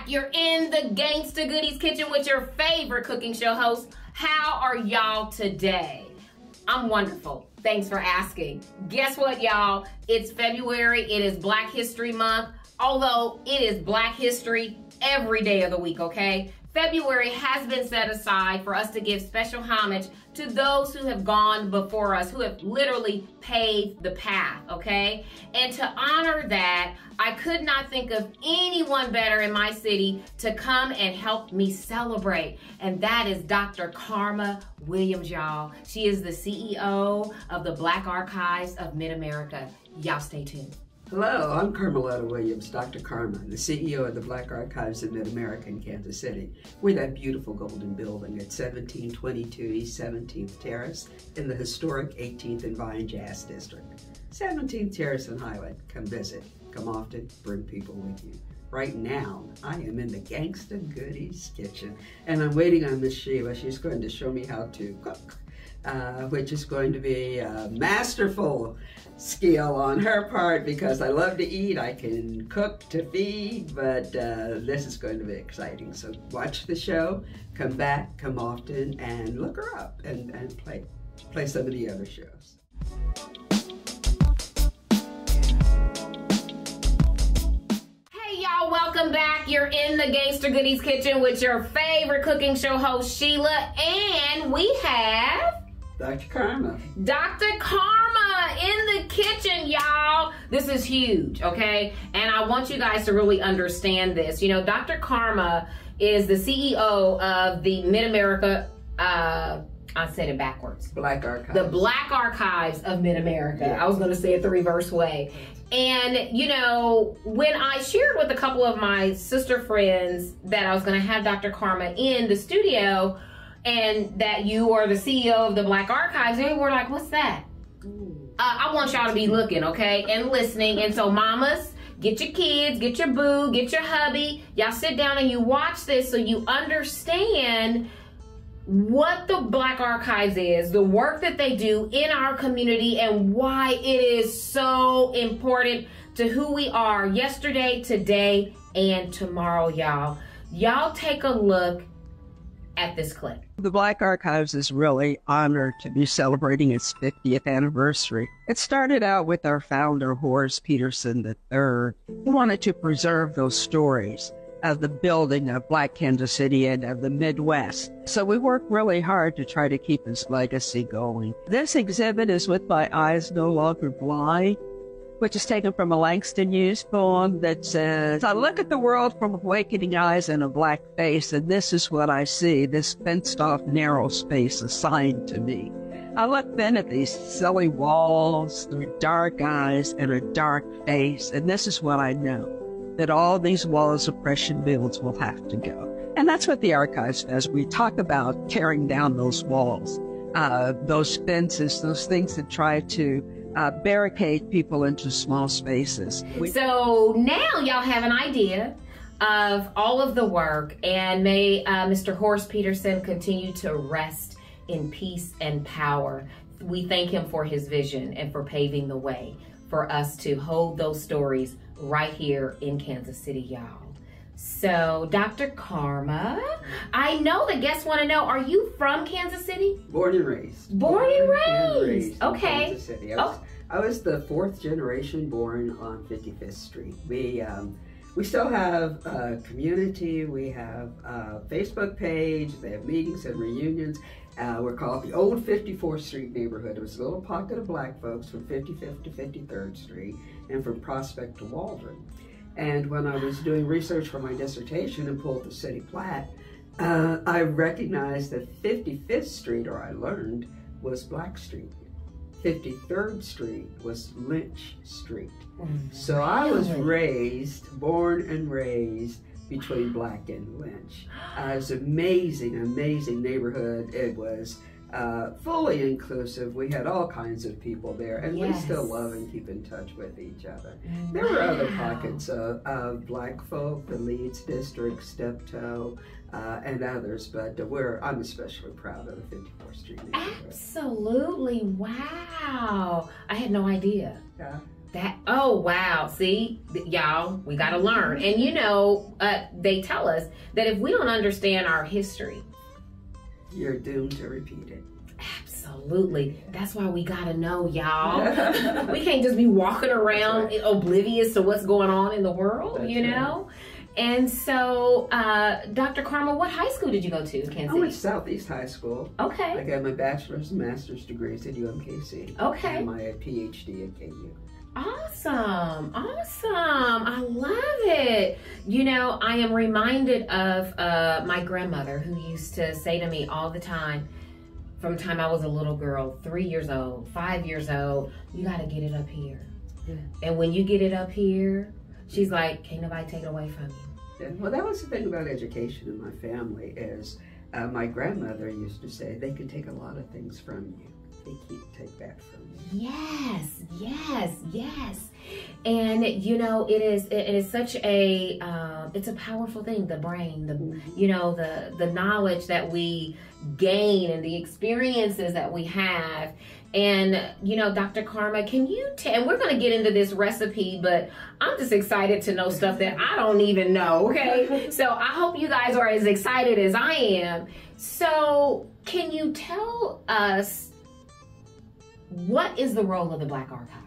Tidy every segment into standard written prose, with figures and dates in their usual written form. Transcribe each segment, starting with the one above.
You're in the Gangsta Goodies kitchen with your favorite cooking show host. How are y'all today? I'm wonderful. Thanks for asking. Guess what, y'all? It's February. It is Black History Month, although it is Black History every day of the week, okay? February has been set aside for us to give special homage to those who have gone before us, who have literally paved the path, okay? And to honor that, I could not think of anyone better in my city to come and help me celebrate. And that is Dr. Carmaletta Williams, y'all. She is the CEO of the Black Archives of Mid-America. Y'all stay tuned. Hello, I'm Carmaletta Williams, Dr. Karma, the CEO of the Black Archives of Mid-America in Kansas City. We're that beautiful golden building at 1722 East 17th Terrace in the historic 18th and Vine Jazz District. 17th Terrace and Highland. Come visit. Come often. Bring people with you. Right now, I am in the Gangsta Goodies kitchen, and I'm waiting on Miss Sheila. She's going to show me how to cook, which is going to be a masterful skill on her part because I love to eat. I can cook to feed, but this is going to be exciting. So watch the show, come back, come often, and look her up and play some of the other shows. Welcome back. You're in the Gangsta Goodies kitchen with your favorite cooking show host, Sheila, and we have Dr. Karma. Dr. Karma in the kitchen, y'all. This is huge, okay? And I want you guys to really understand this. You know, Dr. Karma is the CEO of the Mid-America, I said it backwards. Black Archives. The Black Archives of Mid-America. Yeah. I was going to say it the reverse way. And, you know, when I shared with a couple of my sister friends that I was going to have Dr. Karma in the studio and that you are the CEO of the Black Archives, they were like, what's that? I want y'all to be looking, okay, and listening. And so, mamas, get your kids, get your boo, get your hubby. Y'all sit down and you watch this so you understand what the Black Archives is, the work that they do in our community, and why it is so important to who we are yesterday, today, and tomorrow, y'all. Y'all take a look at this clip. The Black Archives is really honored to be celebrating its 50th anniversary. It started out with our founder, Horace Peterson III. He wanted to preserve those stories of the building of Black Kansas City and of the Midwest. So we work really hard to try to keep his legacy going. This exhibit is With My Eyes No Longer Blind, which is taken from a Langston Hughes poem that says, I look at the world from awakening eyes and a black face, and this is what I see, this fenced-off narrow space assigned to me. I look then at these silly walls, through dark eyes and a dark face, and this is what I know, that all these walls oppression builds will have to go. And that's what the archives does. We talk about tearing down those walls, those fences, those things that try to barricade people into small spaces. So now y'all have an idea of all of the work, and may Mr. Horace Peterson continue to rest in peace and power. We thank him for his vision and for paving the way for us to hold those stories right here in Kansas City, y'all. So, Dr. Karma, I know the guests want to know, are you from Kansas City? Born and raised. Born and raised. In Okay. Kansas City. I was the fourth generation born on 55th Street. We still have a community. We have a Facebook page. They have meetings and reunions. We're called the Old 54th Street neighborhood. It was a little pocket of black folks from 55th to 53rd Street and from Prospect to Waldron. And when I was doing research for my dissertation and pulled the city plat, I recognized that 55th Street, or I learned, was Black Street. 53rd Street was Lynch Street. So I was born and raised between Black and Lynch. It was amazing, amazing neighborhood. It was fully inclusive. We had all kinds of people there, and we still love and keep in touch with each other. There were other pockets of Black folk, the Leeds District, Steptoe, and others, but I'm especially proud of the 54th Street neighborhood. Absolutely. Wow. I had no idea. Yeah. Oh, wow. See, y'all, we got to learn. And you know, they tell us that if we don't understand our history, you're doomed to repeat it. Absolutely. That's why we got to know, y'all. We can't just be walking around oblivious to what's going on in the world, you know? And so, Dr. Carmel, what high school did you go to in Kansas City? I went to Southeast High School. Okay. I got my bachelor's and master's degrees at UMKC. Okay. And my PhD at KU. Awesome. Awesome. I love it. You know, I am reminded of my grandmother who used to say to me all the time, from the time I was a little girl, 3 years old, 5 years old, you got to get it up here. Yeah. And when you get it up here, she's like, can't nobody take it away from you. Yeah. Well, that was the thing about education in my family is my grandmother used to say, they can take a lot of things from you. They can't take that from you. Yes, yes, yes. And you know, it is such a it's a powerful thing, the brain, you know, the knowledge that we gain and the experiences that we have. And you know, Dr. Karma, can you and we're going to get into this recipe, but I'm just excited to know stuff that I don't even know, okay? So I hope you guys are as excited as I am. So can you tell us, what is the role of the Black Archives?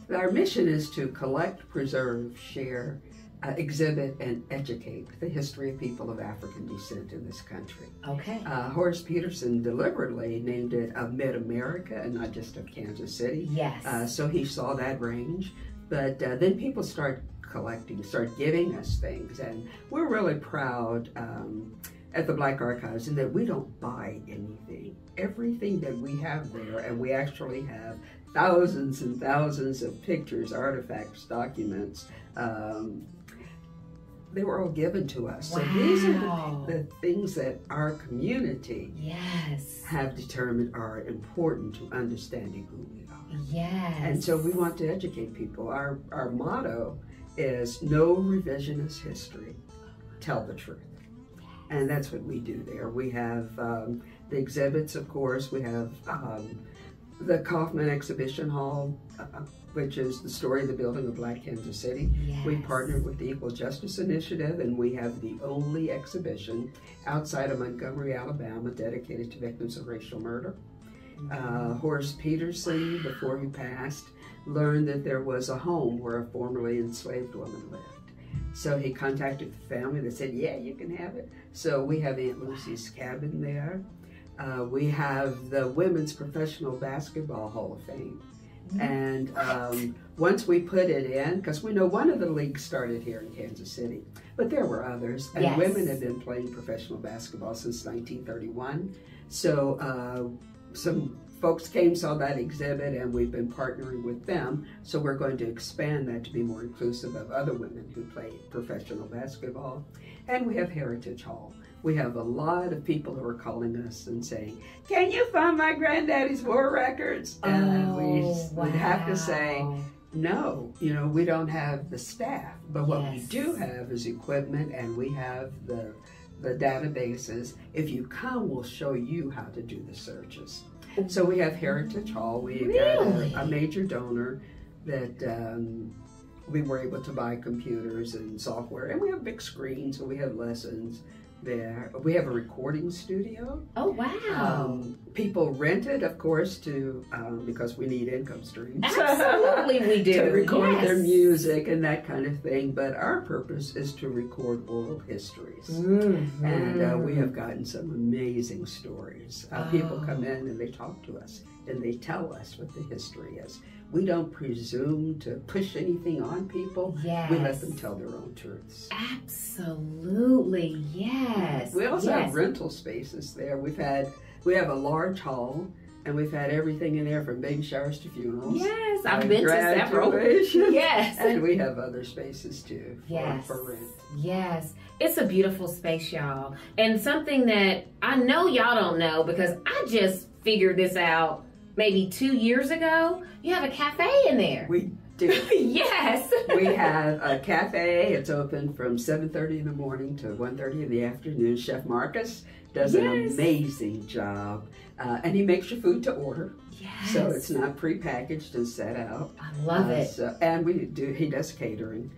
Our mission is to collect, preserve, share, exhibit, and educate the history of people of African descent in this country. Okay. Horace Peterson deliberately named it of Mid-America and not just of Kansas City. Yes. So he saw that range. But then people start collecting, start giving us things. And we're really proud at the Black Archives in that we don't buy anything. Everything that we have there, and we actually have thousands and thousands of pictures, artifacts, documents, they were all given to us. Wow. So these are the things that our community yes. have determined are important to understanding who we are. Yes. And so we want to educate people. Our motto is no revisionist history, tell the truth. And that's what we do there. We have the exhibits, of course. We have the Kaufman Exhibition Hall, which is the story of the building of Black Kansas City. Yes. We partnered with the Equal Justice Initiative, and we have the only exhibition outside of Montgomery, Alabama, dedicated to victims of racial murder. Horace Peterson, before he passed, learned that there was a home where a formerly enslaved woman lived. So he contacted the family. They said, yeah, you can have it. So we have Aunt Lucy's cabin there. We have the Women's Professional Basketball Hall of Fame. And once we put it in, because we know one of the leagues started here in Kansas City, but there were others. And women have been playing professional basketball since 1931. So some folks came, saw that exhibit, and we've been partnering with them. So we're going to expand that to be more inclusive of other women who play professional basketball. And we have Heritage Hall. We have a lot of people who are calling us and saying, can you find my granddaddy's war records? And we'd have to say, no, you know, we don't have the staff. But what we do have is equipment, and we have the databases. If you come, we'll show you how to do the searches. So we have Heritage Hall. We got a major donor that we were able to buy computers and software, and we have big screens, so we have lessons there. We have a recording studio. Oh, wow. People rent it, of course, to because we need income streams. Absolutely, we do. To record their music and that kind of thing. But our purpose is to record oral histories. Mm-hmm. And we have gotten some amazing stories. People come in and they talk to us and they tell us what the history is. We don't presume to push anything on people. Yes. We let them tell their own truths. Absolutely, yes. We also have rental spaces there. We have a large hall, and we've had everything in there from baby showers to funerals. Yes, I've been to several. Yes. And we have other spaces too for rent. Yes. It's a beautiful space, y'all. And something that I know y'all don't know, because I just figured this out maybe 2 years ago. You have a cafe in there. We do. Yes. We have a cafe. It's open from 7:30 in the morning to 1:30 in the afternoon. Chef Marcus does an amazing job. And he makes your food to order. Yes. So it's not prepackaged and set out. I love it. And he does catering.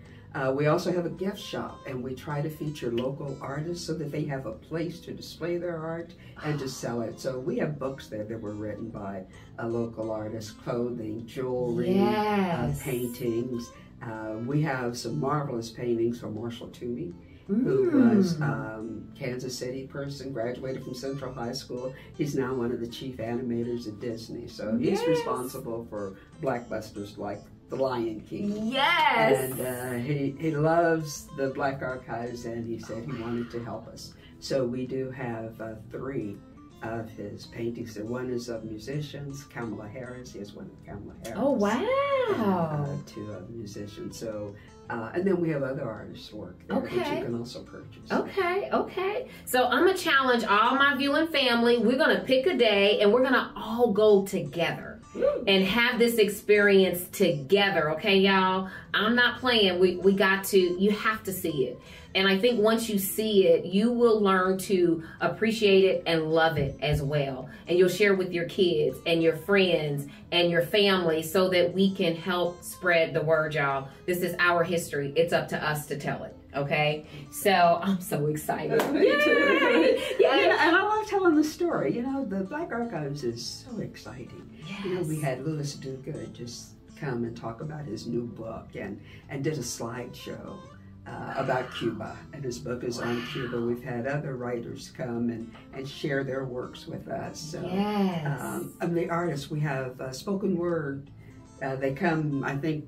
We also have a gift shop, and we try to feature local artists so that they have a place to display their art and to sell it. So we have books there that were written by local artists, clothing, jewelry, paintings. We have some marvelous paintings from Marshall Toomey, who was Kansas City person, graduated from Central High School. He's now one of the chief animators at Disney. So he's responsible for blockbusters like The Lion King. Yes. And he loves the Black Archives, and he said he wanted to help us. So we do have 3 of his paintings. And one is of musicians, Harris. He has one of Kamala Harris. Oh, wow. And, 2 of musicians. So, and then we have other artists' work there that you can also purchase. Okay. So I'm going to challenge all my viewing family. We're going to pick a day, and we're going to all go together and have this experience together, okay, y'all? I'm not playing. We got to, you have to see it. And I think once you see it, you will learn to appreciate it and love it as well. And you'll share with your kids and your friends and your family so that we can help spread the word, y'all. This is our history. It's up to us to tell it. Okay, so I'm so excited. Me too. And I love telling the story. You know, the Black Archives is so exciting. Yes. You know, we had Louis Duca just come and talk about his new book and did a slideshow about Cuba, and his book is on Cuba. We've had other writers come and share their works with us. So, and the artists, we have spoken word. They come, I think,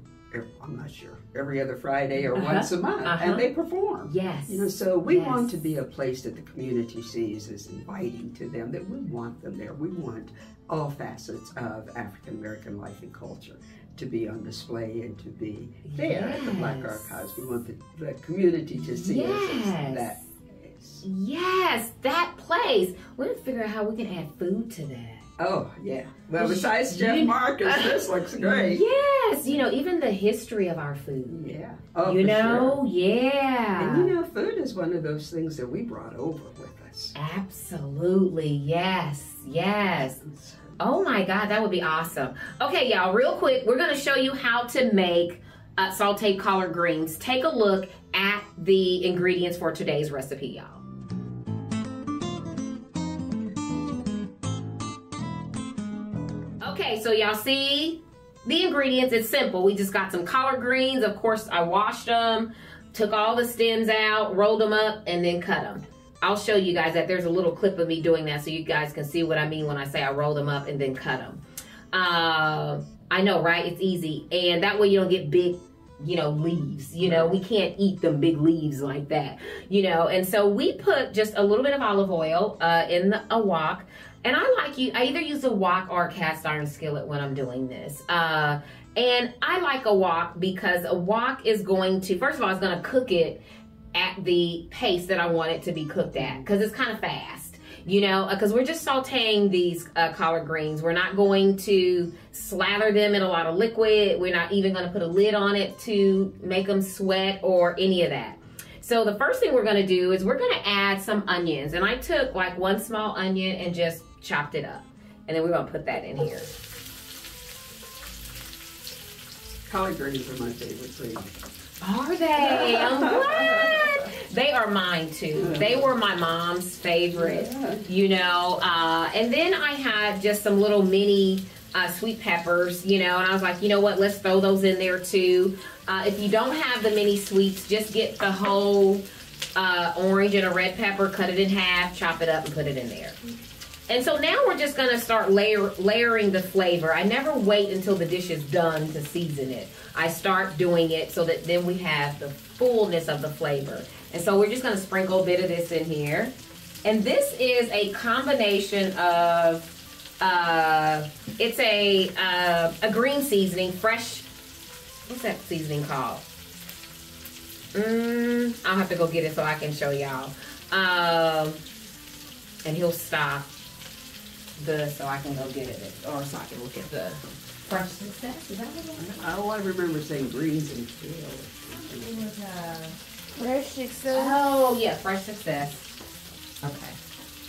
I'm not sure, every other Friday or once a month, and they perform. Yes. You know, so we want to be a place that the community sees as inviting to them, that we want them there. We want all facets of African American life and culture to be on display and to be there at the Black Archives. We want the community to see us as that place. Yes, that place. We're going to figure out how we can add food to that. Oh, yeah. Well, besides Chef Marcus, this looks great. Yes, you know, even the history of our food. Yeah. Oh, you know, sure. And you know, food is one of those things that we brought over with us. Absolutely, yes. Oh my God, that would be awesome. Okay, y'all, real quick, we're gonna show you how to make sauteed collard greens. Take a look at the ingredients for today's recipe, y'all. Okay, so y'all see the ingredients. It's simple. We just got some collard greens. Of course, I washed them, took all the stems out, rolled them up, and then cut them. I'll show you guys that. There's a little clip of me doing that so you guys can see what I mean when I say I rolled them up and then cut them. I know, right? It's easy. And that way you don't get big, you know, leaves. You know, we can't eat them big leaves like that, you know. And so we put just a little bit of olive oil in a wok. And I either use a wok or a cast iron skillet when I'm doing this. And I like a wok because a wok is going to, first of all, it's going to cook it at the pace that I want it to be cooked at, because it's kind of fast, you know, because we're just sauteing these collard greens. We're not going to slather them in a lot of liquid. We're not even going to put a lid on it to make them sweat or any of that. So the first thing we're going to do is we're going to add some onions. And I took like 1 small onion and just chopped it up. And then we're going to put that in here. Collard greens are my favorite green. Are they? I'm glad. They are mine too. They were my mom's favorite, you know. And then I had just some little mini sweet peppers, you know, and I was like, you know what, let's throw those in there too. If you don't have the mini sweets, just get the whole orange and a red pepper, cut it in half, chop it up and put it in there. And so now we're just going to start layering the flavor. I never wait until the dish is done to season it. I start doing it so that then we have the fullness of the flavor. And so we're just going to sprinkle a bit of this in here. And this is a combination of, it's a green seasoning, fresh, what's that seasoning called? I'll have to go get it so I can show y'all. And he'll stop so I can go get it, or so I can look at the fresh success. Is that what it was? Oh, I remember saying greens and kale. It was Fresh success. oh yeah, fresh success. Okay,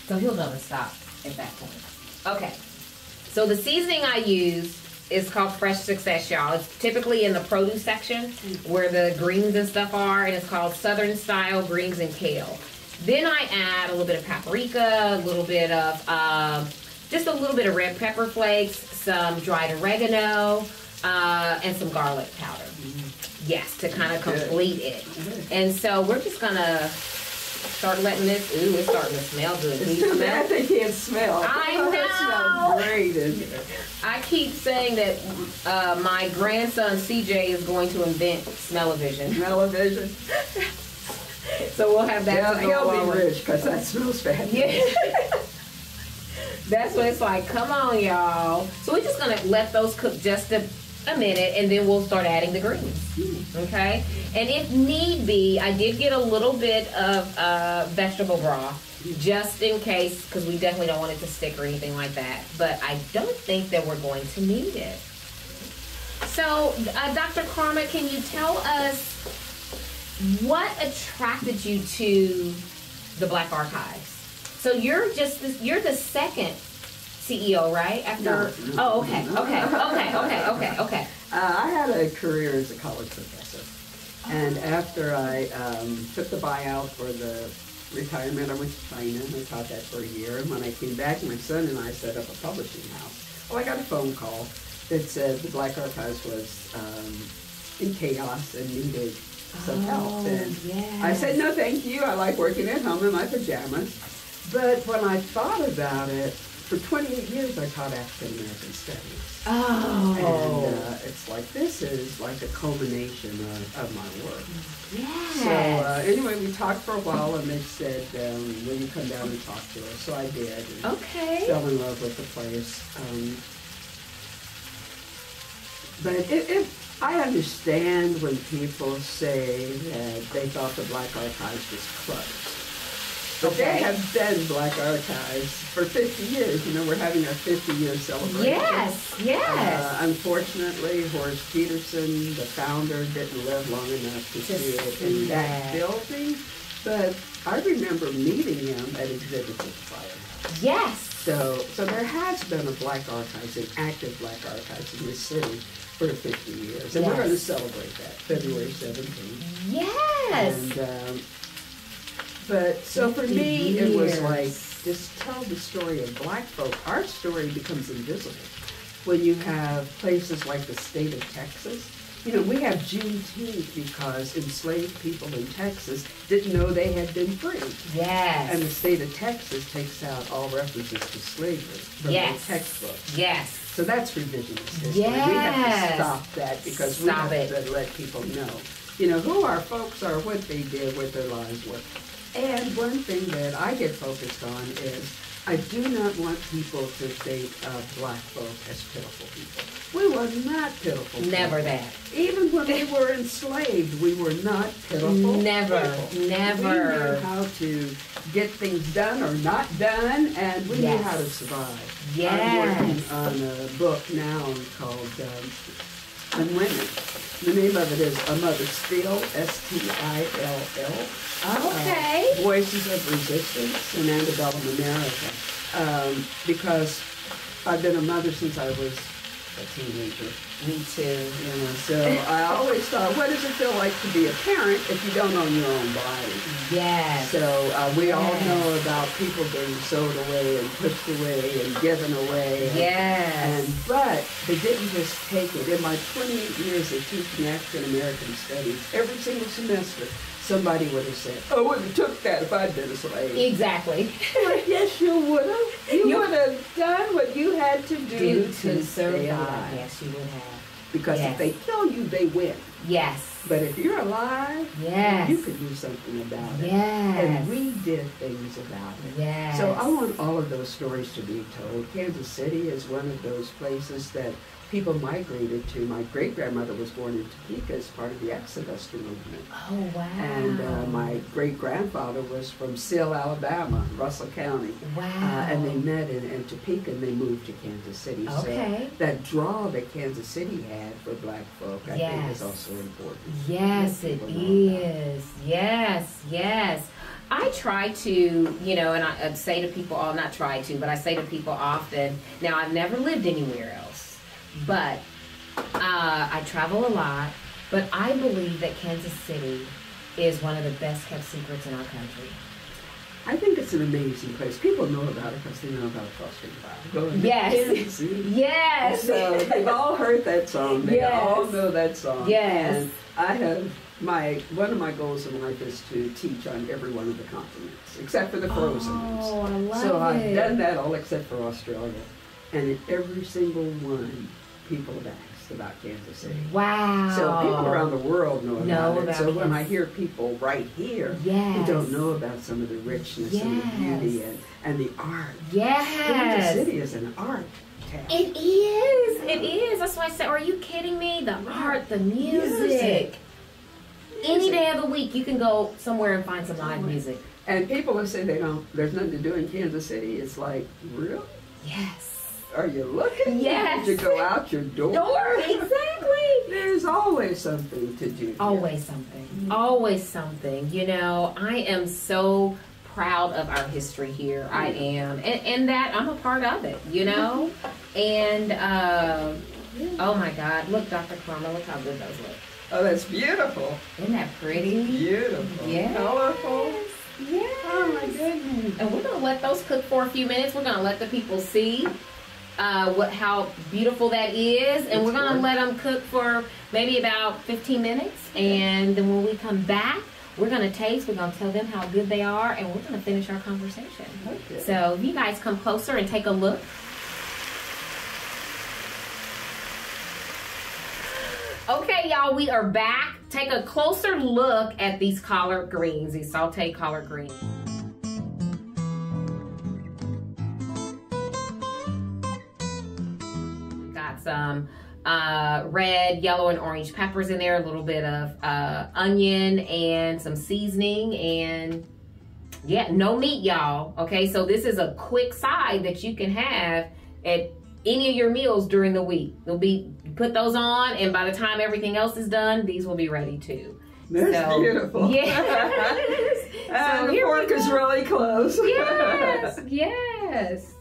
so he'll know to stop at that point. Okay, so the seasoning I use is called Fresh Success, y'all. It's typically in the produce section where the greens and stuff are, and it's called Southern Style Greens and Kale. Then I add a little bit of paprika, a little bit of, just a little bit of red pepper flakes, some dried oregano, and some garlic powder. Yes, to kind of complete it. And so we're just gonna start letting this, ooh, it's starting to smell good. It's too bad they can't smell. I know. It smells great in here. I keep saying that my grandson CJ is going to invent smell-o-vision. Smell-o-vision. So we'll have that. Yeah, he'll be rich because that smells bad. Yeah. That's what it's like. Come on, y'all. So we're just gonna let those cook just a minute, and then we'll start adding the greens. Okay. And if need be, I did get a little bit of vegetable broth just in case, because we definitely don't want it to stick or anything like that. But I don't think that we're going to need it. So, Dr. Karma, can you tell us what attracted you to the Black Archives? So you're the second CEO, right? After oh, okay. I had a career as a college professor, and after I took the buyout for the retirement, I went to China and I taught that for a year. And when I came back, my son and I set up a publishing house. Well, I got a phone call that said the Black Archives was in chaos and needed some help. And I said, no, thank you. I like working at home in my pajamas. But when I thought about it, for 28 years I taught African American studies. Oh. And it's like, this is like a culmination of my work. Yes. So anyway, we talked for a while, and they said, will you come down and talk to us? So I did. And okay. fell in love with the place. But I understand when people say that they thought the Black Archives was closed. But they have been Black Archives for 50 years. You know, we're having our 50-year celebration. Yes. Unfortunately, Horace Peterson, the founder, didn't live long enough to see it in that building. But I remember meeting him at exhibits at the Firehouse. Yes. So there has been a Black Archives, an active Black Archives in this city for 50 years. And we're going to celebrate that February 17th. Yes. And, but so for me, it was like, just tell the story of Black folk. Our story becomes invisible when you have places like the state of Texas. You know, we have Juneteenth because enslaved people in Texas didn't know they had been free. Yes. And the state of Texas takes out all references to slavery from their textbooks. Yes. So that's revisionist history. Yes. We have to stop that because we have to let people know, you know, who our folks are, what they did, what their lives were. And one thing that I get focused on is I do not want people to think of Black folk as pitiful people. We were not pitiful people. Never that. Even when we were enslaved, we were not pitiful. Never. We knew how to get things done or not done, and we knew how to survive. Yes. I'm working on a book now called Unwomen. The name of it is A Mother's Still, S-T-I-L-L. Okay. Voices of Resistance in Antebellum America. Because I've been a mother since I was a teenager. Me too. You know, so I always thought, what does it feel like to be a parent if you don't own your own body? Yes. So we all know about people being sewed away and pushed away and given away. Yes. But they didn't just take it. In my 28 years of teaching African American studies, every single semester, somebody would have said, oh, I wouldn't have took that if I'd been a slave. Exactly. Well, yes, you would have. You would have done what you had to do to survive. Yes, you would have. Because if they kill you, they win. Yes. But if you're alive, Yes. you can do something about it. Yes. And we did things about it. Yes. So I want all of those stories to be told. Kansas City is one of those places that people migrated to. My great-grandmother was born in Topeka as part of the Exodus movement. Oh, wow. And my great-grandfather was from Sill, Alabama, Russell County. Wow. And they met in Topeka and they moved to Kansas City. Okay. So that draw that Kansas City had for black folk, I think is also important. Yes, it is. Yes, yes. I try to, you know, and I say to people, not try to, but I say to people often, now I've never lived anywhere else, but I travel a lot, but I believe that Kansas City is one of the best kept secrets in our country. I think it's an amazing place. People know about it because they know about Frosting Fire. Yes. Yes. So they've all heard that song. They all know that song. Yes. And I have one of my goals in life is to teach on every one of the continents, except for the frozen ones. Oh, I love so it. I've done that all except for Australia. And in every single one, people have asked about Kansas City. Wow. So people around the world know about it. So when I Kansas. hear people right here who don't know about some of the richness and the beauty and the art. Yes. Kansas City is an art town. It is. It is. That's why I said, are you kidding me? The art, the music. Any day of the week, you can go somewhere and find some live music. And people who say there's nothing to do in Kansas City, it's like, really? Yes. Are you looking? Yes. Did you go out your door? Exactly. There's always something to do. Always something. Always something. You know, I am so proud of our history here. I am. And that I'm a part of it, you know? And, oh my God. Look, Dr. Carma, look how good those look. Oh, that's beautiful. Isn't that pretty? Beautiful. Yes. Colorful. Yes. Oh my goodness. And we're going to let those cook for a few minutes. We're going to let the people see how beautiful that is. And we're going to let them cook for maybe about 15 minutes. And then when we come back, we're going to taste. We're going to tell them how good they are. And we're going to finish our conversation. Okay. So if you guys come closer and take a look. Okay, y'all, we are back. Take a closer look at these collard greens, these sauteed collard greens. Got some red, yellow, and orange peppers in there, a little bit of onion and some seasoning, and yeah, no meat, y'all. Okay, so this is a quick side that you can have at any of your meals during the week. Put those on, and by the time everything else is done, these will be ready too. That's beautiful. Yes. And the fork is really close. Yes. Yes.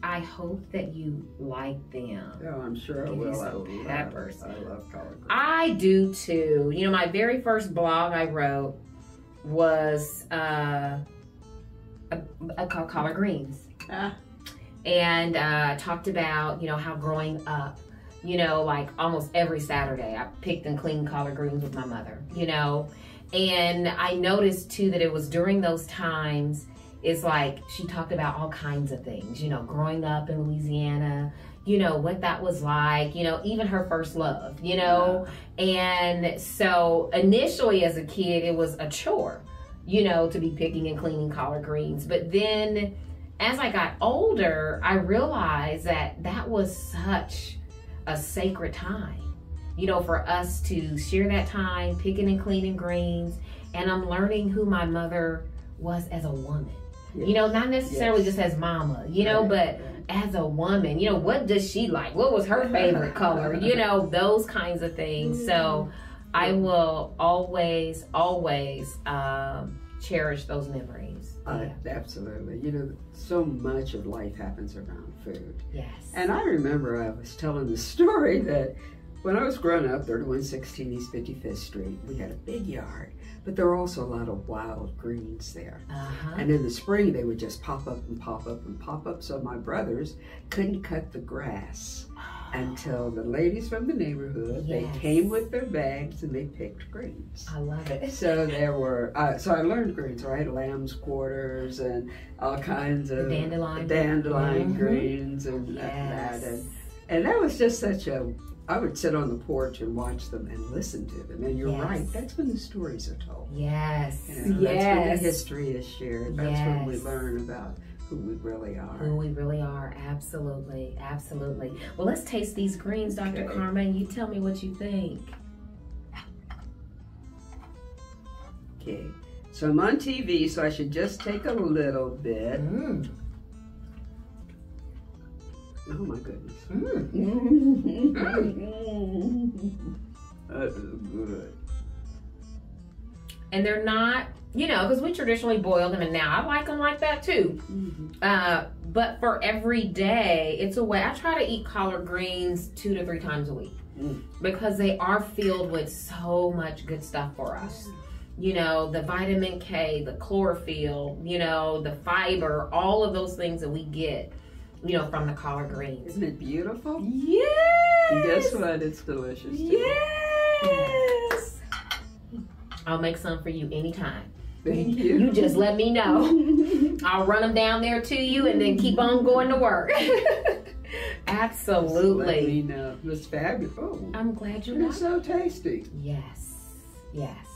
I hope that you like them. Oh, I'm sure I Give you will. some peppers. I love collard greens. I do too. You know, my very first blog I wrote was called Collard Greens. And talked about, you know, how growing up, you know, like almost every Saturday I picked and cleaned collard greens with my mother, you know. And I noticed too that it was during those times, it's like she talked about all kinds of things, you know, growing up in Louisiana, you know, what that was like, you know, even her first love, you know. And so initially as a kid, it was a chore, you know, to be picking and cleaning collard greens. But then as I got older, I realized that that was such a sacred time, you know, for us to share that time picking and cleaning greens. And I'm learning who my mother was as a woman, you know, not necessarily just as mama, you know, but as a woman, you know, what does she like? What was her favorite color? You know, those kinds of things. So I will always cherish those memories. Absolutely. You know, so much of life happens around food. Yes. And I remember I was telling the story that when I was growing up, 3116 East 55th Street, we had a big yard, but there were also a lot of wild greens there. And in the spring, they would just pop up and pop up and pop up. So my brothers couldn't cut the grass until the ladies from the neighborhood, they came with their bags and they picked greens. I love it. So there were, so I learned greens, right? Lamb's quarters and all kinds of dandelion greens and that. And that was just such a I would sit on the porch and watch them and listen to them. And you're right, that's when the stories are told. Yes. You know, that's when the history is shared. That's when we learn about who we really are. Who we really are. Absolutely. Absolutely. Well, let's taste these greens, Dr. Karma, and you tell me what you think. Okay. So I'm on TV, so I should just take a little bit. Oh my goodness. That is good. And they're not, you know, because we traditionally boil them, and now I like them like that too. But for every day, it's a way. I try to eat collard greens 2 to 3 times a week because they are filled with so much good stuff for us. You know, the vitamin K, the chlorophyll, you know, the fiber, all of those things that we get, you know, from the collard greens. Isn't it beautiful? Yes! And guess what? It's delicious too. Yes! I'll make some for you anytime. Thank you. You just let me know. I'll run them down there to you and then keep on going to work. Absolutely. Let me know. It was fabulous. Oh, I'm glad you it know. was so tasty. Yes. Yes.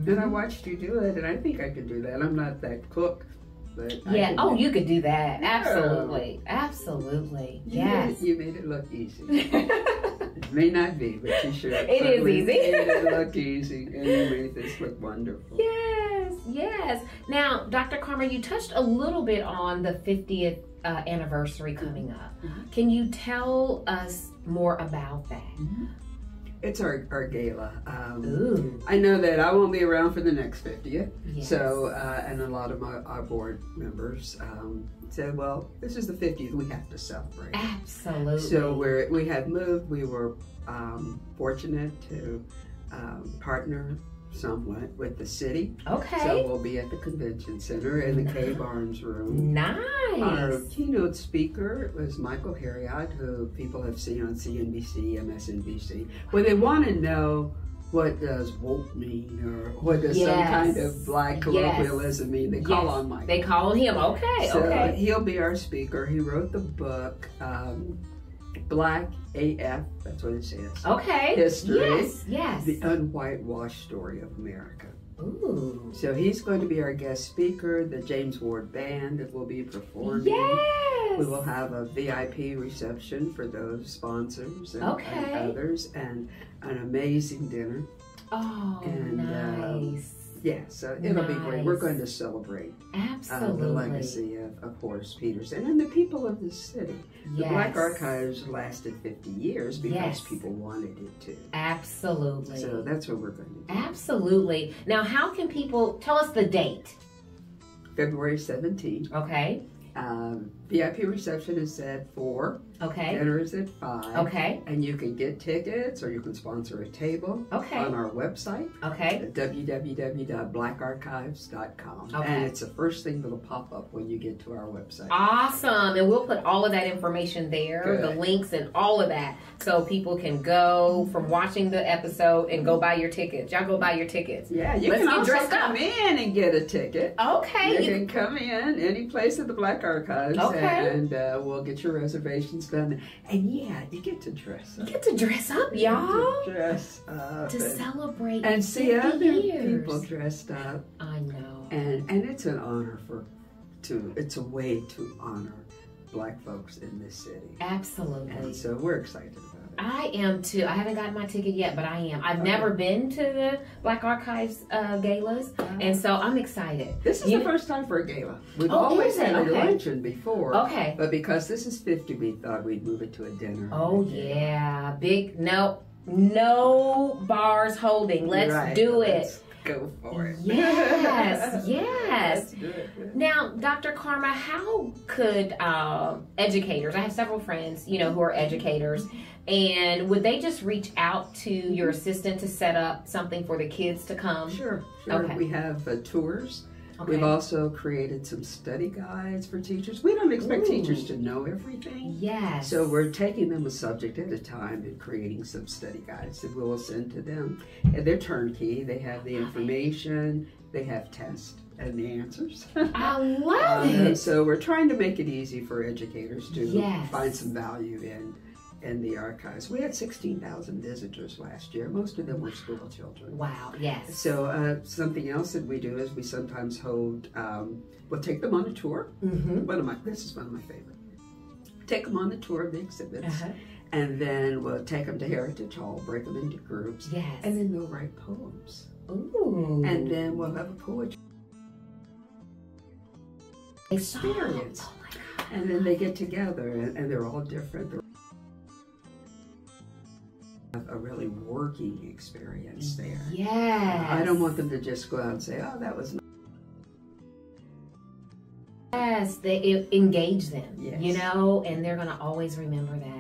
And I watched you do it, and I think I could do that. I'm not that cook, but yeah. I You could do that. Yeah. Absolutely. Absolutely. Yes. You made it look easy. It may not be, but you sure. It is easy. Made it look easy, and you made this look wonderful. Yes. Yes. Now, Dr. Karma, you touched a little bit on the 50th anniversary coming up. Can you tell us more about that? It's our gala. Ooh. I know that I won't be around for the next 50th. Yes. So, and a lot of our board members said, well, this is the 50th, we have to celebrate. Absolutely. So we have moved. We were fortunate to partner somewhat with the city. Okay. So we'll be at the convention center in the K Barnes room. Nice. Our keynote speaker was Michael Harriot, who people have seen on CNBC, MSNBC. When they want to know what does woke mean or what does some kind of black colloquialism mean, they call on Michael. They call on him. Okay. So okay. he'll be our speaker. He wrote the book, Black AF, that's what it says. Okay. History. Yes. Yes. The unwhitewashed story of America. Ooh. So he's going to be our guest speaker. The James Ward Band will be performing. Yes. We will have a VIP reception for those sponsors and others, and an amazing dinner. Oh, and, nice. Yeah, so it'll be great. We're going to celebrate Absolutely. the legacy of Horace Peterson and the people of this city. The Black Archives lasted 50 years because people wanted it to. Absolutely. So that's what we're going to do. Absolutely. Now, how can people, tell us the date. February 17th. Okay. VIP reception is at 4. Okay. Dinner is at 5. Okay. And you can get tickets or you can sponsor a table on our website. Okay. At www.blackarchives.com. Okay. And it's the first thing that'll pop up when you get to our website. Awesome. And we'll put all of that information there, the links and all of that, so people can go from watching the episode and go buy your tickets. Y'all go buy your tickets. Yeah, you can also come in and get a ticket. Okay. You can come in any place at the Black Archives. Okay. And we'll get your reservations done. And yeah, you get to dress up. You get to dress up, y'all. Dress up. To celebrate and see other years. people dressed up. I know. And it's an honor it's a way to honor Black folks in this city. Absolutely. And so we're excited about it. I am too. I haven't gotten my ticket yet, but I am. I've never been to the Black Archives galas, and so I'm excited. This is the first time for a gala. We've always had a luncheon before. Okay. But because this is 50, we thought we'd move it to a dinner. Oh, yeah. No bars holding. Let's do it. Let's go for it. Yes, yes. Let's do it. Now, Dr. Karma, how could educators, I have several friends, who are educators, and would they just reach out to your assistant to set up something for the kids to come? Sure. Okay. We have tours. Okay. We've also created some study guides for teachers. We don't expect teachers to know everything. Yes. So we're taking them a subject at a time and creating some study guides that we'll send to them. And they're turnkey. They have the information. They have tests and the answers. I love it. So we're trying to make it easy for educators to find some value in the archives. We had 16,000 visitors last year. Most of them were school children. Wow, yes. So something else that we do is we sometimes hold, we'll take them on a tour. This is one of my favorites. Take them on the tour of the exhibits, and then we'll take them to Heritage Hall, break them into groups, and then they'll write poems. Ooh. And then we'll have a poetry experience. Oh my God. And then they get together, and they're all different. They're a really working experience there. Yes. I don't want them to just go out and say, oh, that was nice. Yes, they engage them, Yes. you know, and they're going to always remember that.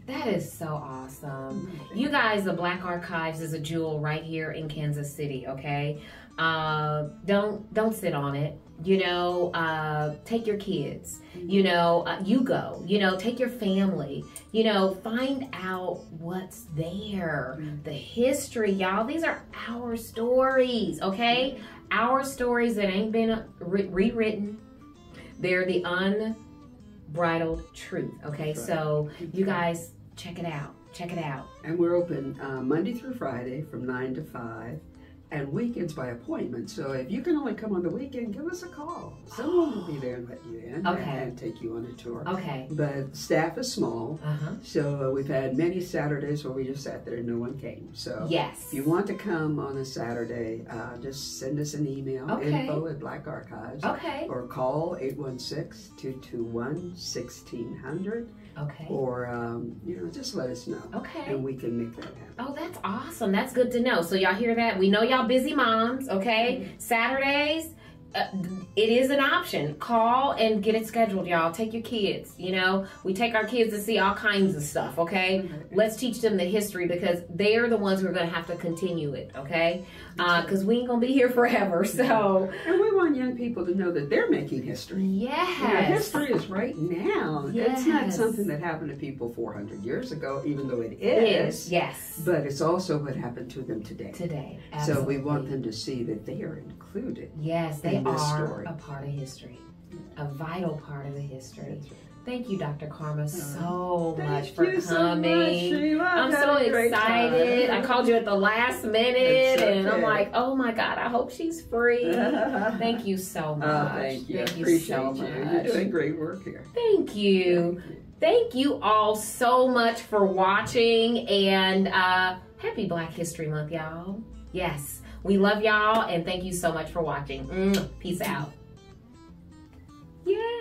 That is so awesome. You guys, the Black Archives is a jewel right here in Kansas City, okay? Don't sit on it. You know, take your kids, you know, you go, you know, take your family, you know, find out what's there, the history, y'all. These are our stories, okay? Our stories that ain't been rewritten. They're the unbridled truth, okay? Right. So you guys, check it out. Check it out. And we're open Monday through Friday from 9 to 5. And weekends by appointment. So if you can only come on the weekend, give us a call. Someone will be there and let you in and take you on a tour. Okay. But staff is small. So we've had many Saturdays where we just sat there and no one came. So yes. if you want to come on a Saturday, just send us an email, info@Black Archives. Or call 816-221-1600. Okay. Or, you know, just let us know. Okay. And we can make that happen. Oh, that's awesome. That's good to know. So y'all hear that? We know y'all busy moms, okay? Saturdays, it is an option. Call and get it scheduled, y'all. Take your kids, you know. We take our kids to see all kinds of stuff, okay? Let's teach them the history because they're the ones who are going to have to continue it, okay? Because we ain't going to be here forever, so. And we want young people to know that they're making history. Yes. You know, history is right now. Yes. It's not something that happened to people 400 years ago, even though it is. Yes. But it's also what happened to them today. Today, absolutely. So we want them to see that they are included. Yes, they in this are story. a part of history. A vital part of the history. That's right. Thank you, Dr. Karma, so much Thank for you so coming. much, Sheila. I'm so excited. I called you at the last minute, and I'm like, oh my God, I hope she's free. Thank you so much. Oh, thank you. Thank you Appreciate so much. You're doing great work here. Thank you. Thank you all so much for watching, and happy Black History Month, y'all. Yes, we love y'all, and thank you so much for watching. Peace out. Yay!